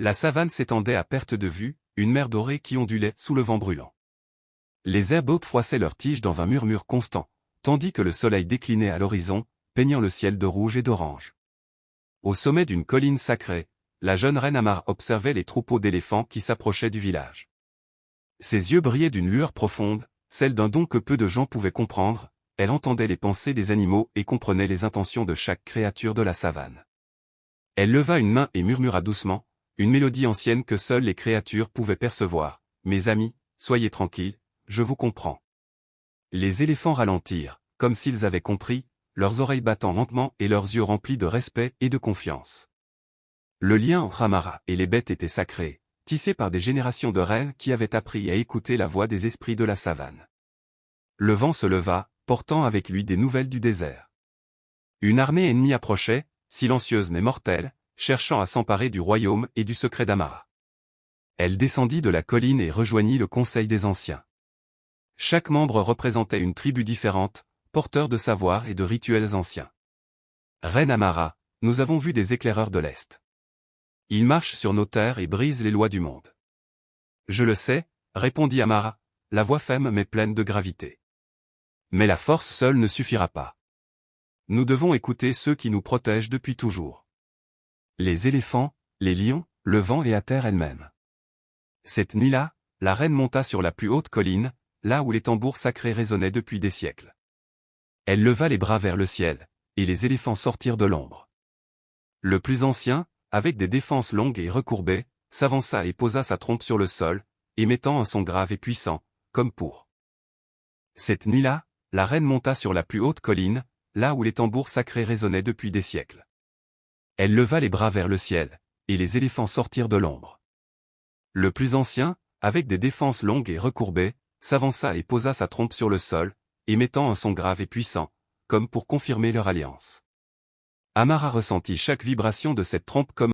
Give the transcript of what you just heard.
La savane s'étendait à perte de vue, une mer dorée qui ondulait sous le vent brûlant. Les herbes hautes froissaient leurs tiges dans un murmure constant, tandis que le soleil déclinait à l'horizon, peignant le ciel de rouge et d'orange. Au sommet d'une colline sacrée, la jeune reine Amara observait les troupeaux d'éléphants qui s'approchaient du village. Ses yeux brillaient d'une lueur profonde, celle d'un don que peu de gens pouvaient comprendre. Elle entendait les pensées des animaux et comprenait les intentions de chaque créature de la savane. Elle leva une main et murmura doucement, une mélodie ancienne que seules les créatures pouvaient percevoir. « Mes amis, soyez tranquilles, je vous comprends. » Les éléphants ralentirent, comme s'ils avaient compris, leurs oreilles battant lentement et leurs yeux remplis de respect et de confiance. Le lien entre Amara et les bêtes était sacré, tissé par des générations de reines qui avaient appris à écouter la voix des esprits de la savane. Le vent se leva, portant avec lui des nouvelles du désert. Une armée ennemie approchait, silencieuse mais mortelle, cherchant à s'emparer du royaume et du secret d'Amara. Elle descendit de la colline et rejoignit le conseil des anciens. Chaque membre représentait une tribu différente, porteur de savoir et de rituels anciens. « Reine Amara, nous avons vu des éclaireurs de l'Est. Ils marchent sur nos terres et brisent les lois du monde. »« Je le sais, » répondit Amara, la voix ferme mais pleine de gravité. « Mais la force seule ne suffira pas. Nous devons écouter ceux qui nous protègent depuis toujours. Les éléphants, les lions, le vent et la terre elle-même. » Cette nuit-là, la reine monta sur la plus haute colline, là où les tambours sacrés résonnaient depuis des siècles. Elle leva les bras vers le ciel, et les éléphants sortirent de l'ombre. Le plus ancien, avec des défenses longues et recourbées, s'avança et posa sa trompe sur le sol, émettant un son grave et puissant, comme pour. Cette nuit-là, la reine monta sur la plus haute colline, là où les tambours sacrés résonnaient depuis des siècles. Elle leva les bras vers le ciel, et les éléphants sortirent de l'ombre. Le plus ancien, avec des défenses longues et recourbées, s'avança et posa sa trompe sur le sol, émettant un son grave et puissant, comme pour confirmer leur alliance. Amara ressentit chaque vibration de cette trompe comme